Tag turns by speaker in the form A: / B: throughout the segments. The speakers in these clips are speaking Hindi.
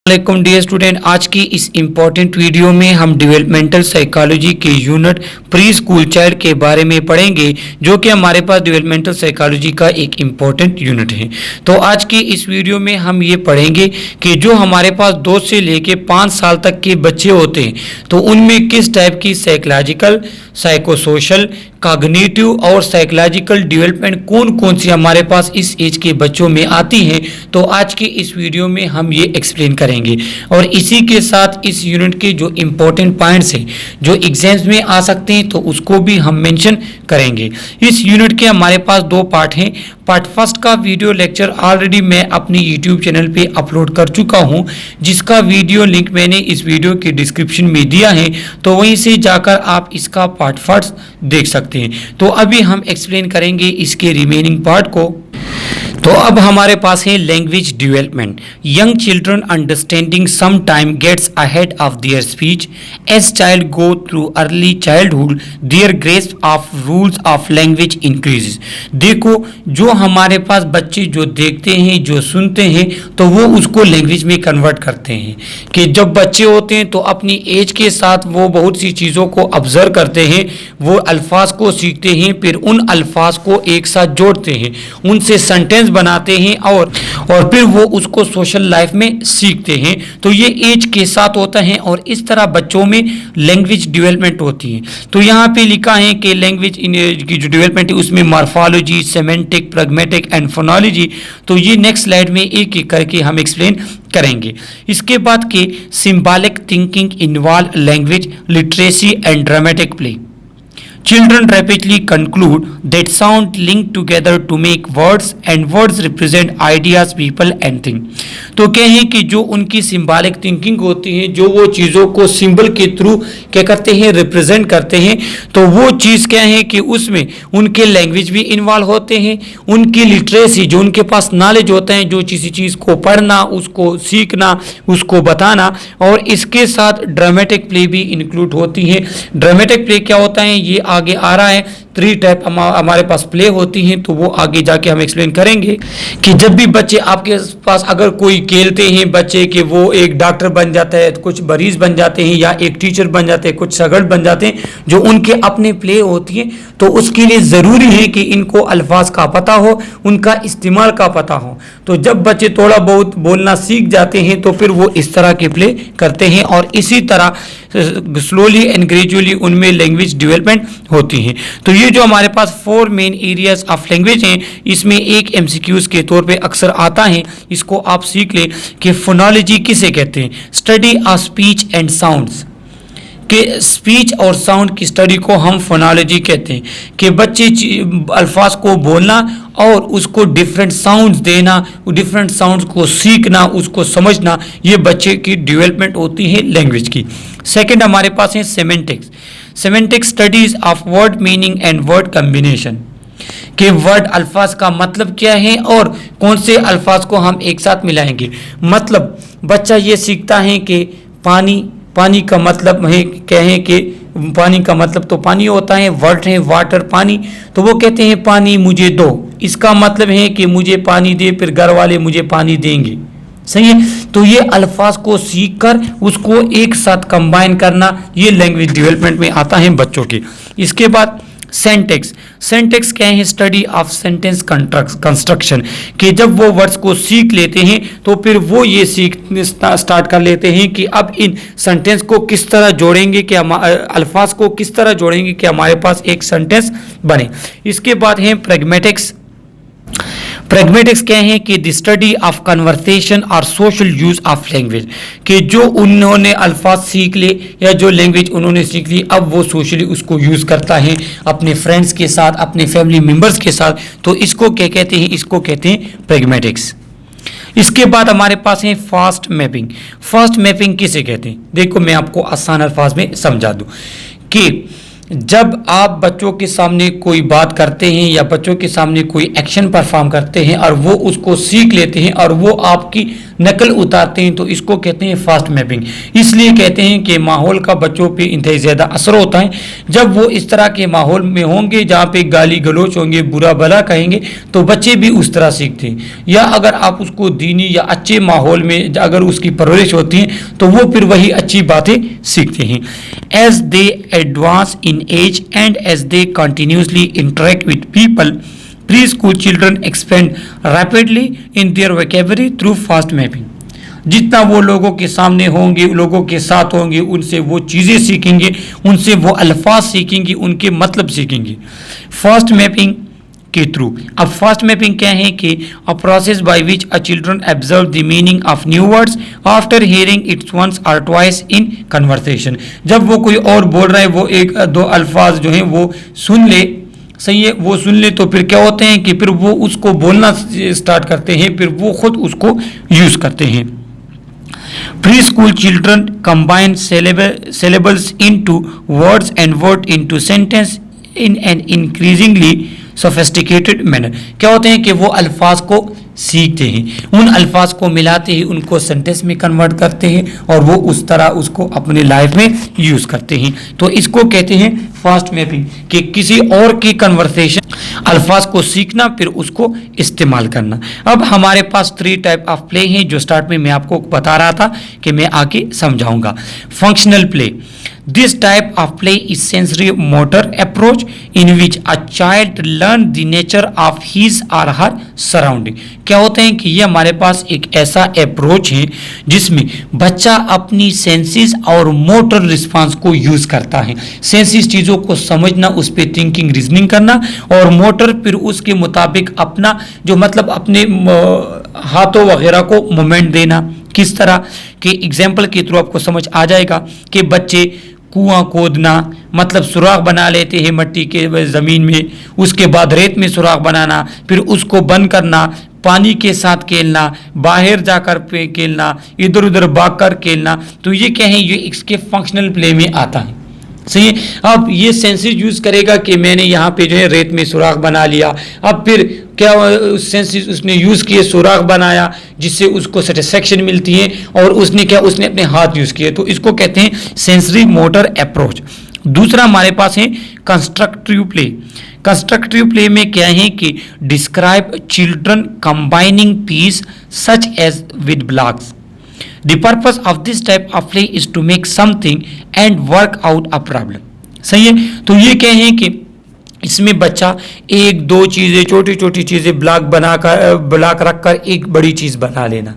A: वालेकुम डियर स्टूडेंट, आज की इस इम्पोर्टेंट वीडियो में हम डेवलपमेंटल साइकोलॉजी के यूनिट प्री स्कूल चाइल्ड के बारे में पढ़ेंगे, जो कि हमारे पास डेवलपमेंटल साइकोलॉजी का एक इम्पोर्टेंट यूनिट है। तो आज की इस वीडियो में हम ये पढ़ेंगे कि जो हमारे पास 2 से लेके 5 साल तक के बच्चे होते हैं, तो उनमें किस टाइप की साइकोलॉजिकल, साइकोसोशल, कॉग्निटिव और साइकोलॉजिकल डेवलपमेंट कौन कौन सी हमारे पास इस एज के बच्चों में आती हैं। तो आज की इस वीडियो में हम ये एक्सप्लेन करेंगे और इसी के साथ इस यूनिट के जो इम्पोर्टेंट पॉइंट्स हैं जो एग्जाम्स में आ सकते हैं, तो उसको भी हम मेंशन करेंगे। इस यूनिट के हमारे पास 2 पार्ट हैं। पार्ट फर्स्ट का वीडियो लेक्चर ऑलरेडी मैं अपनी यूट्यूब चैनल पे अपलोड कर चुका हूं, जिसका वीडियो लिंक मैंने इस वीडियो के डिस्क्रिप्शन में दिया है, तो वहीं से जाकर आप इसका पार्ट फर्स्ट देख सकते हैं। तो अभी हम एक्सप्लेन करेंगे इसके रिमेनिंग पार्ट को। तो अब हमारे पास है language development. Young children understanding some time gets ahead of their speech as child go through early childhood their grasp of rules of language increases. देखो, जो हमारे पास बच्चे जो देखते हैं, जो सुनते हैं, तो वो उसको लैंग्वेज में कन्वर्ट करते हैं। कि जब बच्चे होते हैं तो अपनी एज के साथ वो बहुत सी चीज़ों को ऑब्जर्व करते हैं, वो अल्फाज को सीखते हैं, फिर उन अल्फाज को एक साथ जोड़ते हैं, उनसे सेंटेंस बनाते हैं और फिर वो उसको सोशल लाइफ में सीखते हैं। तो ये एज के साथ होता है और इस तरह बच्चों में लैंग्वेज डेवलपमेंट होती है। तो यहाँ पे लिखा है कि लैंग्वेज की जो डेवलपमेंट है उसमें morphology, semantic, pragmatic and phonology. तो ये नेक्स्ट स्लाइड में एक एक करके हम एक्सप्लेन करेंगे। इसके बाद के symbolic thinking involve language literacy and dramatic play. Children rapidly conclude that sound link together to make words and words represent ideas, people and things। तो कहें कि जो उनकी सिंबॉलिक थिंकिंग होती है, जो वो चीज़ों को सिंबल के थ्रू क्या करते हैं, रिप्रेजेंट करते हैं, तो वो चीज़ क्या है कि उसमें उनके लैंग्वेज भी इन्वॉल्व होते हैं, उनकी लिटरेसी, जो उनके पास नॉलेज होता है, जो किसी चीज़ को पढ़ना, उसको सीखना, उसको बताना, और इसके साथ ड्रामेटिक प्ले भी इंक्लूड होती है। ड्रामेटिक प्ले क्या होता है, ये आगे आ रहा है। 3 टाइप हमारे पास प्ले होती हैं, तो वो आगे जाके हम एक्सप्लेन करेंगे। कि जब भी बच्चे आपके पास अगर कोई खेलते हैं बच्चे कि वो एक डॉक्टर बन जाता है, कुछ मरीज बन जाते हैं, या एक टीचर बन जाते हैं, कुछ सगड़ बन जाते हैं, जो उनके अपने प्ले होती है, तो उसके लिए ज़रूरी है कि इनको अल्फाज का पता हो, उनका इस्तेमाल का पता हो। तो जब बच्चे थोड़ा बहुत बोलना सीख जाते हैं तो फिर वो इस तरह के प्ले करते हैं और इसी तरह स्लोली एंड ग्रेजुअली उनमें लैंग्वेज डेवलपमेंट होती है। तो ये जो हमारे पास 4 मेन एरियाज ऑफ लैंग्वेज हैं, इसमें एक एमसीक्यूज के तौर पे अक्सर आता है, इसको आप सीख लें कि फोनोलॉजी किसे कहते हैं। Study of speech and sounds, कि स्पीच और साउंड की स्टडी को हम फोनोलॉजी कहते हैं। कि बच्चे अल्फाज को बोलना और उसको डिफरेंट साउंड्स देना, डिफरेंट साउंड्स को सीखना, उसको समझना, ये बच्चे की डेवलपमेंट होती है लैंग्वेज की। सेकंड हमारे पास है semantics. Semantic studies of word meaning and word combination, कि वर्ड अल्फाज का मतलब क्या है और कौन से अल्फाज को हम एक साथ मिलाएंगे। मतलब बच्चा ये सीखता है कि पानी का मतलब है, कहें कि पानी का मतलब तो पानी होता है, वर्ड है वाटर, पानी, तो वो कहते हैं पानी मुझे दो, इसका मतलब है कि मुझे पानी दे, फिर घर वाले मुझे पानी देंगे। सही है। तो ये अल्फाज को सीखकर उसको एक साथ कंबाइन करना, ये लैंग्वेज डेवलपमेंट में आता है बच्चों के। इसके बाद सेंटेक्स। सेंटेक्स क्या है, स्टडी ऑफ सेंटेंस कंस्ट्रक्शन, कि जब वो वर्ड्स को सीख लेते हैं तो फिर वो ये स्टार्ट कर लेते हैं कि अब इन सेंटेंस को किस तरह जोड़ेंगे, कि अल्फाज को किस तरह जोड़ेंगे कि हमारे पास एक सेंटेंस बने। इसके बाद है प्रैग्मेटिक्स। प्रैग्मेटिक्स क्या है कि द स्टडी ऑफ कन्वर्सेशन और सोशल यूज ऑफ लैंग्वेज, कि जो उन्होंने अल्फाज सीख ले या जो लैंग्वेज उन्होंने सीख ली, अब वो सोशली उसको यूज़ करता है अपने फ्रेंड्स के साथ, अपने फैमिली मेम्बर्स के साथ। तो इसको क्या कहते हैं, इसको कहते हैं प्रैग्मेटिक्स। इसके बाद हमारे पास है फास्ट मैपिंग। फास्ट मैपिंग किसे कहते हैं, देखो मैं आपको आसान अल्फाज में समझा दूँ कि जब आप बच्चों के सामने कोई बात करते हैं या बच्चों के सामने कोई एक्शन परफॉर्म करते हैं और वो उसको सीख लेते हैं और वो आपकी नकल उतारते हैं, तो इसको कहते हैं फास्ट मैपिंग। इसलिए कहते हैं कि माहौल का बच्चों पे इंतहाई ज़्यादा असर होता है। जब वो इस तरह के माहौल में होंगे जहाँ पे गाली गलोच होंगे, बुरा भला कहेंगे, तो बच्चे भी उस तरह सीखते हैं। या अगर आप उसको दीनी या अच्छे माहौल में अगर उसकी परवरिश होती है तो वो फिर वही अच्छी बातें सीखते हैं। As they advance in age and as they continuously interact with people, preschool children expand rapidly in their vocabulary through fast mapping. जितना वो लोगों के सामने होंगे, लोगों के साथ होंगे, उनसे वो चीज़ें सीखेंगे, उनसे वो अल्फाज सीखेंगे, उनके मतलब सीखेंगे फास्ट मैपिंग के थ्रू। अब फास्ट मैपिंग क्या है कि a process by which a children observe the meaning of new words after hearing its once और ट्वाइस इन कन्वर्सेशन। जब वो कोई और बोल रहा है, वो एक दो अल्फाज जो हैं वो सुन ले, सही है, वो सुन ले, तो फिर क्या होते हैं कि फिर वो उसको बोलना स्टार्ट करते हैं, फिर वो खुद उसको यूज़ करते हैं। Pre school children combine syllables into words and word into sentence in an increasingly sophisticated manner. क्या होते हैं कि वो अल्फाज को सीखते हैं, उन अल्फाज को मिलाते हैं, उनको सेंटेंस में कन्वर्ट करते हैं और वो उस तरह उसको अपने लाइफ में यूज़ करते हैं। तो इसको कहते हैं फास्ट मैपिंग, कि किसी और की कन्वर्सेशन अल्फाज को सीखना फिर उसको इस्तेमाल करना। अब हमारे पास 3 टाइप ऑफ प्ले हैं जो स्टार्ट में मैं आपको बता रहा था कि मैं आगे समझाऊंगा। Functional play, this type of play is sensory motor approach in which a child learn the nature of his or her surrounding। क्या होते हैं कि ये हमारे पास एक ऐसा अप्रोच है जिसमें बच्चा अपनी सेंसेस और मोटर रिस्पांस को यूज करता है। सेंसेस चीज़ों को समझना, उस पर थिंकिंग रीजनिंग करना, और मोटर फिर उसके मुताबिक अपना जो मतलब अपने हाथों वगैरह को मूवमेंट देना। किस तरह के एग्जाम्पल के थ्रू आपको समझ आ जाएगा कि बच्चे कुआं खोदना, मतलब सुराख बना लेते हैं मिट्टी के ज़मीन में, उसके बाद रेत में सुराख बनाना, फिर उसको बंद करना, पानी के साथ खेलना, बाहर जाकर पे खेलना, इधर उधर भागकर खेलना। तो ये क्या है, ये इसके फंक्शनल प्ले में आता है, सही है। अब ये सेंसेस यूज़ करेगा कि मैंने यहाँ पे जो है रेत में सुराख बना लिया। अब फिर क्या सेंसेस उसने यूज़ किए, सुराख बनाया जिससे उसको सेटिस्फेक्शन मिलती है, और उसने क्या, उसने अपने हाथ यूज़ किए। तो इसको कहते हैं सेंसरी मोटर अप्रोच। दूसरा हमारे पास है कंस्ट्रक्टिव प्ले। कंस्ट्रक्टिव प्ले में क्या है कि describe children combining piece such as with blocks. The purpose of this type of play is to make something and work out a problem। सही है। तो ये क्या है कि इसमें बच्चा एक दो चीज़ें, छोटी छोटी चीज़ें ब्लॉक रखकर एक बड़ी चीज़ बना लेना।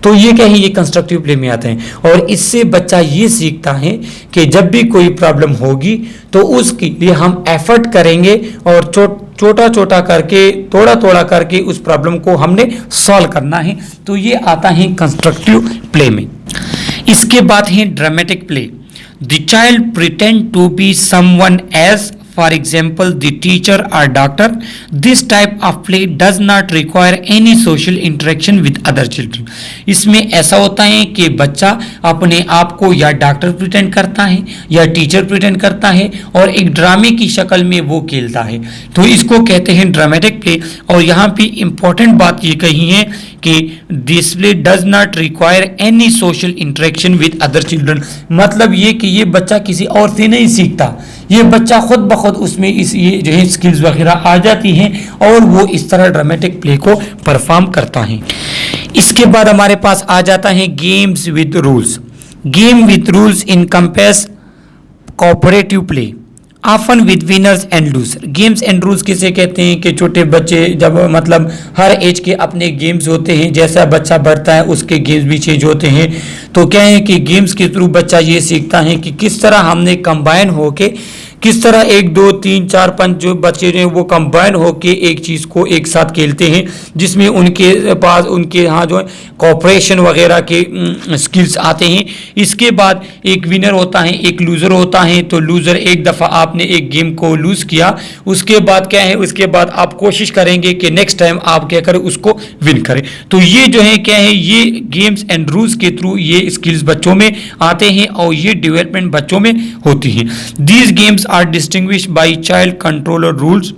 A: तो ये क्या है, ये कंस्ट्रक्टिव प्ले में आते हैं, और इससे बच्चा ये सीखता है कि जब भी कोई प्रॉब्लम होगी तो उसके लिए हम एफर्ट करेंगे और छोटा छोटा करके, थोड़ा थोड़ा करके उस प्रॉब्लम को हमने सॉल्व करना है। तो ये आता है कंस्ट्रक्टिव प्ले में। इसके बाद है dramatic play. The child pretend to be someone as, for example the teacher or doctor। this type of play does not require any social interaction with other children। इसमें ऐसा होता है कि बच्चा अपने आप को या डॉक्टर प्रिटेंड करता है या टीचर प्रिटेंड करता है और एक ड्रामे की शक्ल में वो खेलता है। तो इसको कहते हैं ड्रामेटिक प्ले। और यहाँ पे इम्पोर्टेंट बात ये कही है कि this play does not require any social interaction with other children. मतलब ये कि ये बच्चा किसी और से नहीं सीखता, ये बच्चा खुद ब खुद उसमें ये जो है स्किल्स वगैरह आ जाती हैं और वो इस तरह ड्रामेटिक प्ले को परफॉर्म करता है। इसके बाद हमारे पास आ जाता है games with rules. Game with rules encompass cooperative play often with winners and loser. Games and rules किसे कहते हैं कि छोटे बच्चे जब मतलब हर एज के अपने गेम्स होते हैं, जैसा बच्चा बढ़ता है उसके गेम्स भी चेंज होते हैं। तो क्या है कि गेम्स के थ्रू बच्चा ये सीखता है कि किस तरह हमने कंबाइन होके, किस तरह 1 2 3 4 5 जो बच्चे हैं वो कंबाइन होके एक चीज़ को एक साथ खेलते हैं, जिसमें उनके पास उनके यहाँ जो है कोऑपरेशन वगैरह के स्किल्स आते हैं। इसके बाद एक विनर होता है, एक लूज़र होता है। तो लूज़र, एक दफ़ा आपने एक गेम को लूज़ किया, उसके बाद क्या है, उसके बाद आप कोशिश करेंगे कि नेक्स्ट टाइम आप क्या करें, उसको विन करें। तो ये जो है क्या है, ये गेम्स एंड रूल्स के थ्रू ये स्किल्स बच्चों में आते हैं और ये डेवलपमेंट बच्चों में होती है। These games are distinguished by child controller rules।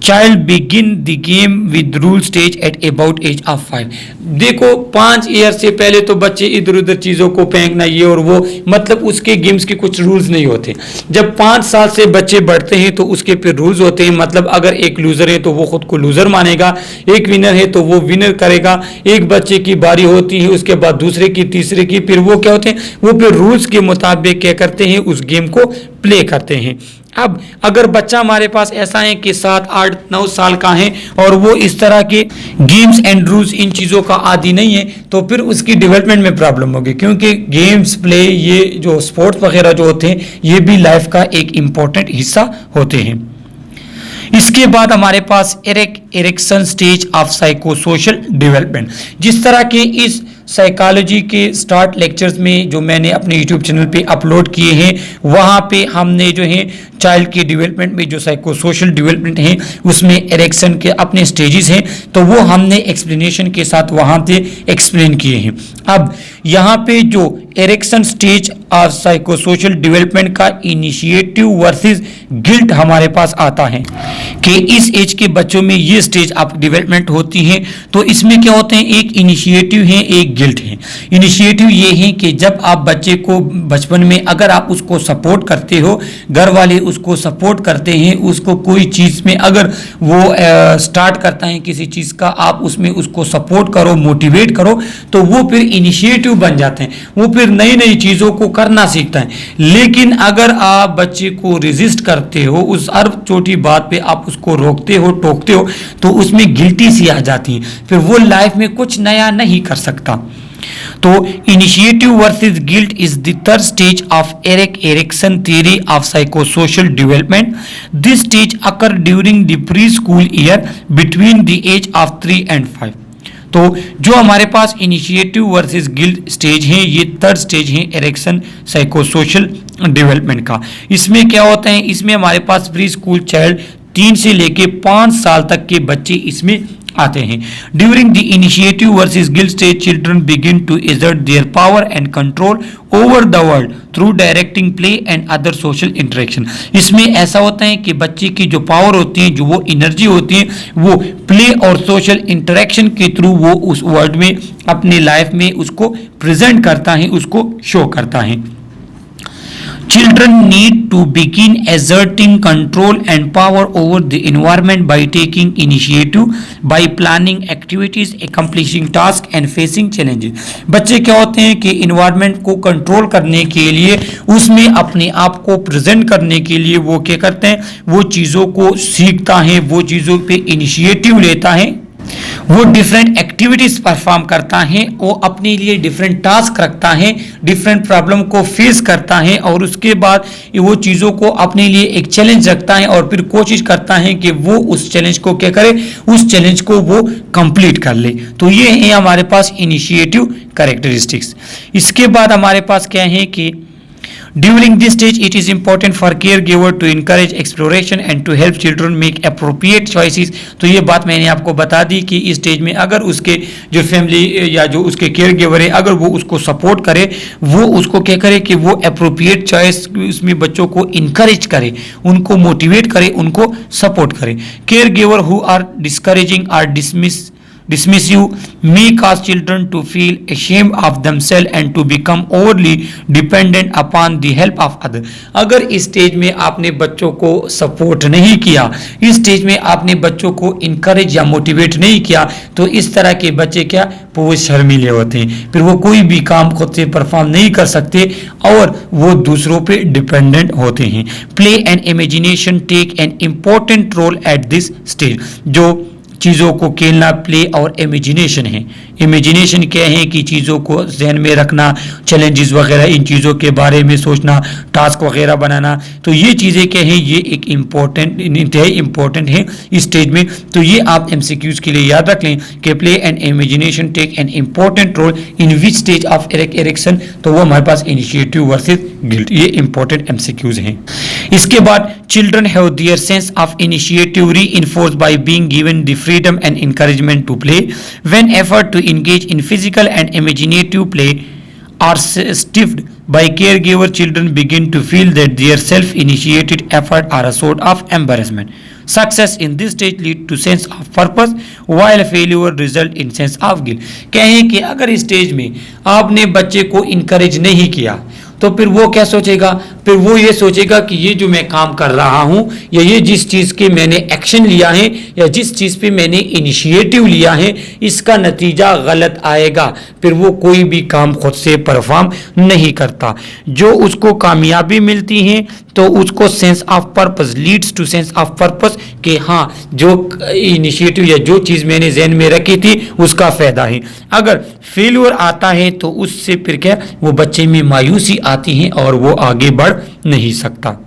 A: Child begin the game with rule stage at about age of 5। देखो 5 ईयर से पहले तो बच्चे इधर उधर चीजों को फेंकना ये और वो, मतलब उसके गेम्स के कुछ रूल्स नहीं होते। जब 5 साल से बच्चे बढ़ते हैं तो उसके फिर रूल्स होते हैं, मतलब अगर एक लूजर है तो वो खुद को लूजर मानेगा, एक विनर है तो वो विनर करेगा, एक बच्चे की बारी होती है उसके बाद दूसरे की, तीसरे की, फिर वो क्या होते हैं, वो फिर रूल्स के मुताबिक क्या करते हैं, उस गेम को प्ले करते हैं। अब अगर बच्चा हमारे पास ऐसा है कि 7, 8, 9 साल का है और वो इस तरह के गेम्स एंड रूल्स इन चीज़ों का आदी नहीं है, तो फिर उसकी डेवलपमेंट में प्रॉब्लम होगी, क्योंकि गेम्स प्ले, ये जो स्पोर्ट्स वगैरह जो होते हैं ये भी लाइफ का एक इम्पोर्टेंट हिस्सा होते हैं। इसके बाद हमारे पास Erikson stage of psycho social development. जिस तरह के इस साइकोलॉजी के स्टार्ट लेक्चर्स में जो मैंने अपने यूट्यूब चैनल पे अपलोड किए हैं, वहाँ पे हमने जो है चाइल्ड के डेवलपमेंट में जो साइको सोशल डेवलपमेंट है उसमें एरिक्सन के अपने स्टेजेस हैं, तो वो हमने एक्सप्लेनेशन के साथ वहाँ पे एक्सप्लेन किए हैं। अब यहाँ पे जो Erikson stage of psycho social development का इनिशिएटिव वर्सेस गिल्ट हमारे पास आता है कि इस एज के बच्चों में ये स्टेज ऑफ डेवलपमेंट होती है। तो इसमें क्या होते हैं, एक इनिशिएटिव है, एक गिल्ट है। इनिशिएटिव ये है कि जब आप बच्चे को बचपन में अगर आप उसको सपोर्ट करते हो, घर वाले उसको सपोर्ट करते हैं, उसको कोई चीज़ में अगर वो स्टार्ट करता है किसी चीज़ का, आप उसमें उसको सपोर्ट करो, मोटिवेट करो, तो वो फिर इनिशिएटिव बन जाते हैं, वो फिर नई नई चीज़ों को करना सीखता है। लेकिन अगर आप बच्चे को रेजिस्ट करते हो, उस हर छोटी बात पे आप उसको रोकते हो, टोकते हो, तो उसमें गिल्टी सी आ जाती है, फिर वो लाइफ में कुछ नया नहीं कर सकता। तो initiative versus guilt is the third stage of Erikson theory of psychosocial development. This stage occur during the preschool year between the age of 3 and 5। तो जो हमारे पास इनिशिएटिव वर्सेस गिल्ट स्टेज है, ये थर्ड स्टेज है एरिक्सन साइकोसोशल डेवलपमेंट का। इसमें क्या होता है, इसमें हमारे पास प्री स्कूल चाइल्ड 3 से लेके 5 साल तक के बच्चे इसमें आते हैं। During the initiative versus guilt stage children begin to exert their power and control over the world through directing play and other social interaction. इसमें ऐसा होता है कि बच्चे की जो पावर होती है, जो वो एनर्जी होती है, वो प्ले और सोशल इंटरेक्शन के थ्रू वो उस वर्ल्ड में अपनी लाइफ में उसको प्रेजेंट करता है, उसको शो करता है। Children need to begin exerting control and power over the environment by taking initiative, by planning activities, accomplishing tasks and facing challenges। बच्चे क्या होते हैं कि environment को कंट्रोल करने के लिए, उसमें अपने आप को प्रेजेंट करने के लिए वो क्या करते हैं, वो चीज़ों को सीखता है, वो चीज़ों पे इनिशिएटिव लेता है, वो डिफरेंट एक्टिविटीज परफॉर्म करता है, वो अपने लिए डिफरेंट टास्क रखता है, डिफरेंट प्रॉब्लम को फेस करता है और उसके बाद वो चीज़ों को अपने लिए एक चैलेंज रखता है और फिर कोशिश करता है कि वो उस चैलेंज को क्या करे, उस चैलेंज को वो कंप्लीट कर ले। तो ये है हमारे पास इनिशिएटिव कैरेक्टरिस्टिक्स। इसके बाद हमारे पास क्या है कि During this stage, it is important for caregiver to encourage exploration and to help children make appropriate choices। तो ये बात मैंने आपको बता दी कि इस स्टेज में अगर उसके जो फैमिली या जो उसके केयरगिवर है, अगर वो उसको सपोर्ट करे, वो उसको क्या करे कि वो अप्रोप्रिएट चॉइस उसमें बच्चों को इनकरेज करे, उनको मोटिवेट करे, उनको सपोर्ट करे। Caregiver who are discouraging or dismissive may cause children to feel ashamed of themselves and to become overly dependent upon the help of others। अगर इस स्टेज में आपने बच्चों को सपोर्ट नहीं किया, इस स्टेज में आपने बच्चों को इनकरेज या मोटिवेट नहीं किया, तो इस तरह के बच्चे क्या वो शर्मीले होते हैं, फिर वो कोई भी काम खुद से परफॉर्म नहीं कर सकते और वो दूसरों पे डिपेंडेंट होते हैं। Play and imagination take an important role at this stage. जो चीज़ों को खेलना, प्ले और इमेजिनेशन है। इमेजिनेशन क्या है कि चीज़ों को जहन में रखना, चैलेंजेस वगैरह, इन चीज़ों के बारे में सोचना, टास्क वगैरह बनाना, तो ये चीज़ें क्या है, ये एक इम्पोर्टेंट, इंतहाई इम्पोर्टेंट है इस स्टेज में। तो ये आप MCQs के लिए याद रख लें कि play and imagination take an important role in which stage of Erikson. तो वो हमारे पास इनिशिएटिव वर्सेस गिल्ट, ये इम्पोर्टेंट MCQs हैं। इसके बाद children have their sense of initiative reinforced by being given the freedom and encouragement to play। When effort to engage in physical and imaginative play are stifled, by caregiver, children begin to feel that their self-initiated effort are a sort of embarrassment. Success in this stage lead to sense of purpose, while failure result in sense of guilt. कहें कि अगर स्टेज में आपने बच्चे को इनकरेज नहीं किया तो फिर वो क्या सोचेगा, फिर वो ये सोचेगा कि ये जो मैं काम कर रहा हूँ या ये जिस चीज़ के मैंने एक्शन लिया है या जिस चीज़ पे मैंने इनिशिएटिव लिया है इसका नतीजा गलत आएगा, फिर वो कोई भी काम खुद से परफॉर्म नहीं करता। जो उसको कामयाबी मिलती है तो उसको sense of purpose leads to sense of purpose कि हाँ जो इनिशिएटिव या जो चीज़ मैंने जहन में रखी थी उसका फ़ायदा है। अगर फेल्यूर आता है तो उससे फिर क्या वो बच्चे में मायूसी आती है और वो आगे बढ़ नहीं सकता।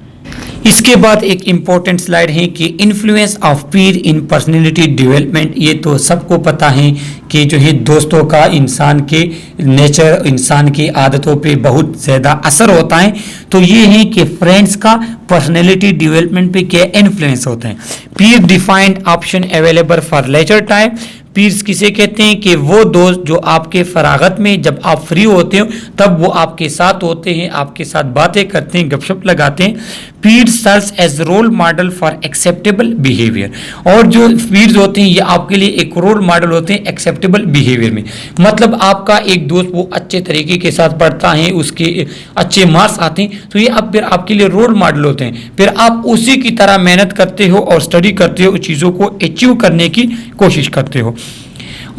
A: इसके बाद एक इम्पॉर्टेंट स्लाइड है कि influence of Pir in personality development. ये तो सबको पता है कि जो है दोस्तों का इंसान के नेचर, इंसान की आदतों पे बहुत ज़्यादा असर होता है। तो ये है कि फ्रेंड्स का पर्सनैलिटी डेवलपमेंट पे क्या इन्फ्लुएंस होता है। पीर defined option available for leisure time. Pirs किसे कहते हैं कि वो दोस्त जो आपके फरागत में जब आप फ्री होते हो तब वो आपके साथ होते हैं, आपके साथ बातें करते हैं, गपशप लगाते हैं। Peers serves as role model for acceptable behaviour. और जो पीर्स होते हैं ये आपके लिए एक रोल मॉडल होते हैं एक्सेप्टेबल बिहेवियर में। मतलब आपका एक दोस्त वो अच्छे तरीके के साथ पढ़ता है, उसके अच्छे मार्क्स आते हैं तो ये अब फिर आपके लिए रोल मॉडल होते हैं। फिर आप उसी की तरह मेहनत करते हो और स्टडी करते हो, उस चीज़ों को अचीव करने की कोशिश करते हो।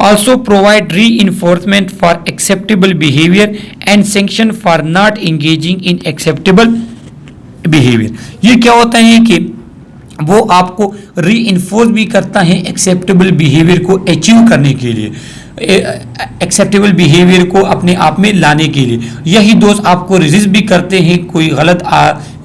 A: Also provide reinforcement for acceptable behavior and sanction for not engaging in acceptable behavior। ये क्या होता है कि वो आपको रीइंफोर्स भी करता है एक्सेप्टेबल बिहेवियर को अचीव करने के लिए, एक्सेप्टेबल बिहेवियर को अपने आप में लाने के लिए। यही दोस्त आपको रेजिस्ट भी करते हैं कोई गलत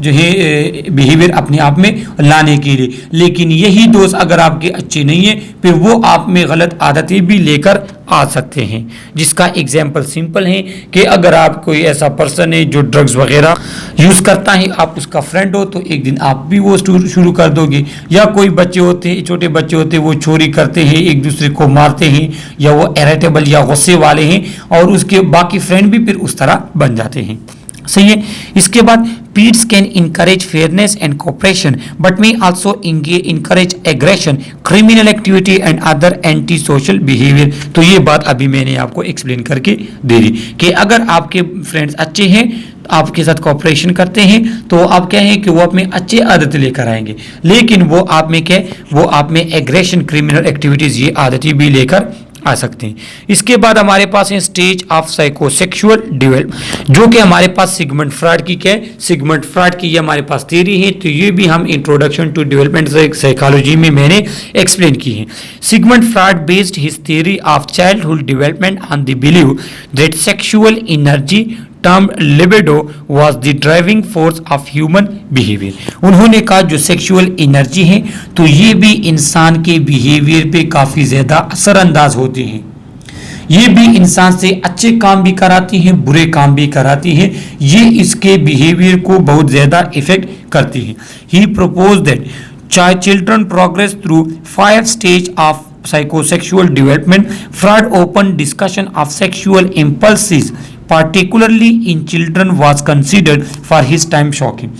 A: जो है बिहेवियर अपने आप में लाने के लिए। लेकिन यही दोस्त अगर आपके अच्छे नहीं है फिर वो आप में गलत आदतें भी लेकर आ सकते हैं। जिसका एग्जाम्पल सिंपल है कि अगर आप कोई ऐसा पर्सन है जो ड्रग्स वगैरह यूज़ करता है, आप उसका फ्रेंड हो तो एक दिन आप भी वो शुरू कर दोगे। या कोई बच्चे होते हैं, छोटे बच्चे होते हैं, वो चोरी करते हैं, एक दूसरे को मारते हैं, या वो इरिटेबल या गुस्से वाले हैं और उसके बाकी फ्रेंड भी फिर उस तरह बन जाते हैं। सही है। इसके बाद pirs can encourage fairness and cooperation but may also encourage aggression, criminal activity and other anti social behaviour. तो ये बात अभी मैंने आपको एक्सप्लेन करके दे दी कि अगर आपके फ्रेंड्स अच्छे हैं, आपके साथ कोऑपरेशन करते हैं तो आप क्या है कि वो आप में अच्छी आदतें लेकर आएंगे, लेकिन वो आप में क्या, वो आप में एग्रेशन, क्रिमिनल एक्टिविटीज, ये आदतें भी लेकर आ सकते हैं। इसके बाद हमारे पास है स्टेज ऑफ साइकोसेक्सुअल डेवलपमेंट, जो कि हमारे पास सिगमंड फ्रॉइड की क्या है, सिगमंड फ्रॉइड की ये हमारे पास थ्योरी है। तो ये भी हम इंट्रोडक्शन टू डेवलपमेंट साइकोलॉजी में मैंने एक्सप्लेन की है। Sigmund Freud based his theory of childhood development on the believe that sexual energy term libido was the driving force of human behaviour. उन्होंने कहा जो सेक्सुअल एनर्जी है तो ये भी इंसान के बिहेवियर पे काफ़ी ज़्यादा असरअंदाज होती हैं। ये भी इंसान से अच्छे काम भी कराती हैं, बुरे काम भी कराती हैं। ये इसके बिहेवियर को बहुत ज़्यादा इफेक्ट करती हैं। He propose that children progress through 5 stage of psychosexual development. Freud open discussion of sexual impulses particularly in children was considered for his time shocking.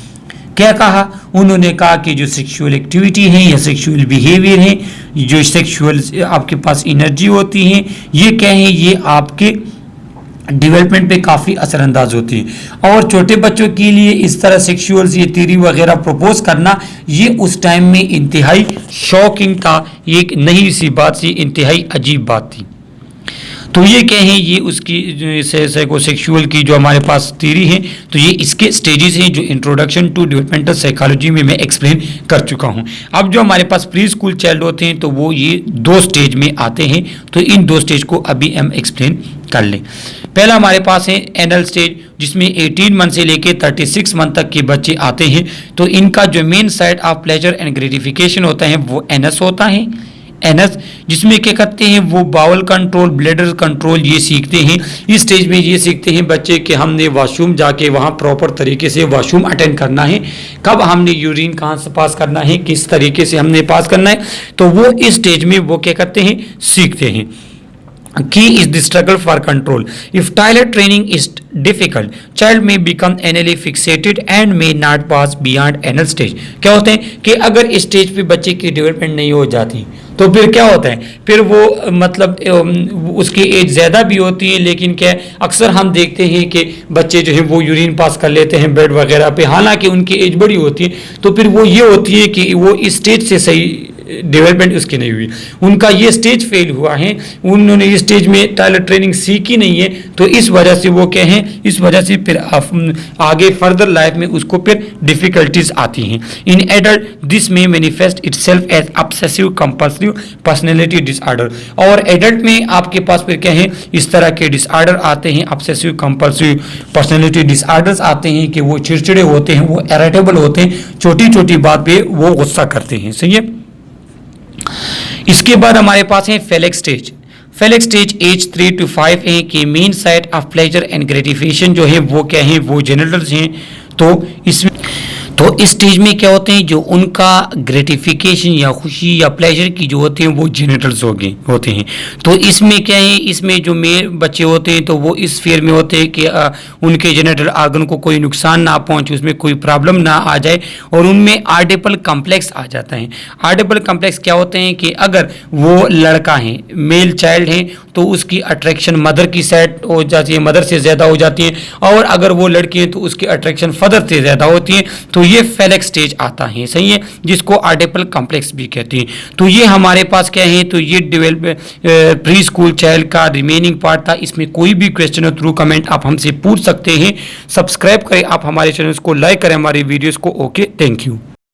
A: क्या कहा उन्होंने? कहा कि जो सेक्सुअल एक्टिविटी है या सेक्सुअल बिहेवियर है, जो सेक्सुअल आपके पास एनर्जी होती है, ये क्या है, ये आपके डेवलपमेंट पे काफ़ी असरअंदाज होती है। और छोटे बच्चों के लिए इस तरह सेक्सुअल ये थ्योरी वगैरह प्रपोज करना ये उस टाइम में इंतहाई शॉकिंग था, ये एक नई सी बात थी, इंतहाई अजीब बात थी। तो ये क्या है, ये उसकी साइकोसेक्सुअल की जो हमारे पास थ्योरी है, तो ये इसके स्टेजेस हैं जो इंट्रोडक्शन टू डेवलपमेंटल साइकोलॉजी में मैं एक्सप्लेन कर चुका हूँ। अब जो हमारे पास प्री स्कूल चाइल्ड होते हैं तो वो ये 2 स्टेज में आते हैं, तो इन 2 स्टेज को अभी हम एक्सप्लेन कर लें। पहला हमारे पास है एनल स्टेज, जिसमें 18 मंथ से लेके 36 मंथ तक के बच्चे आते हैं। तो इनका जो main side of pleasure and gratification होता है वो एनस होता है। एनस जिसमें क्या करते हैं, वो बाउल कंट्रोल, ब्लैडर कंट्रोल ये सीखते हैं। इस स्टेज में ये सीखते हैं बच्चे कि हमने वॉशरूम जाके वहाँ प्रॉपर तरीके से वॉशरूम अटेंड करना है, कब हमने यूरिन कहाँ से पास करना है, किस तरीके से हमने पास करना है, तो वो इस स्टेज में वो क्या करते हैं, सीखते हैं। Key is the struggle for control. If toilet training is difficult, child may become anally fixated and may not pass beyond anal stage. क्या होते हैं कि अगर इस स्टेज पे बच्चे की डेवलपमेंट नहीं हो जाती तो फिर क्या होता है, फिर वो मतलब उसकी एज ज़्यादा भी होती है, लेकिन क्या अक्सर हम देखते हैं कि बच्चे जो हैं वो यूरिन पास कर लेते हैं बेड वगैरह पे, हालांकि उनकी एज बड़ी होती है, तो फिर वो ये होती है कि वो इस स्टेज से सही डेवलपमेंट उसकी नहीं हुई, उनका ये स्टेज फेल हुआ है, उन्होंने इस स्टेज में टॉयलेट ट्रेनिंग सीखी नहीं है, तो इस वजह से वो क्या है, इस वजह से फिर आगे फर्दर लाइफ में उसको फिर डिफिकल्टीज आती हैं. इन एडल्ट दिस में manifest itself as obsessive compulsive personality disorder. और एडल्ट में आपके पास फिर क्या है, इस तरह के डिसऑर्डर आते हैं, ऑब्सेसिव कंपल्सिव पर्सनैलिटी डिसऑर्डर्स आते हैं कि वो चिड़चिड़े होते हैं, वो इरिटेबल होते हैं, छोटी छोटी बात पे वो गुस्सा करते हैं. सही है. इसके बाद हमारे पास है फेलिक स्टेज. फेलिक स्टेज एज 3 to 5 है कि main site of pleasure and gratification जो है वो क्या है, वो जेनिटल्स हैं. तो इस स्टेज में क्या होते हैं, जो उनका ग्रेटिफिकेशन या खुशी या प्लेजर की जो होते हैं वो जेनिटल्स होते हैं. तो इसमें क्या है, इसमें जो मेल बच्चे होते हैं तो वो इस फेयर में होते हैं कि उनके जेनिटल आर्गन को कोई नुकसान ना पहुंचे, उसमें कोई प्रॉब्लम ना आ जाए, और उनमें आर्डिपल कम्प्लेक्स आ जाता है. आर्डिपल कम्प्लेक्स क्या होते हैं कि अगर वो लड़का है, मेल चाइल्ड है, तो उसकी अट्रैक्शन मदर की साइड हो जाती है, मदर से ज़्यादा हो जाती है, और अगर वो लड़की है तो उसकी अट्रैक्शन फादर से ज़्यादा होती है. तो ये फेलिक स्टेज आता है. सही है, जिसको आर्डिपल कॉम्प्लेक्स भी कहते हैं. तो ये हमारे पास क्या है, तो ये प्री स्कूल चाइल्ड का रिमेनिंग पार्ट था. इसमें कोई भी क्वेश्चन हो थ्रू कमेंट आप हमसे पूछ सकते हैं. सब्सक्राइब करें आप हमारे चैनल को, लाइक करें हमारे वीडियोस को. Okay, thank you.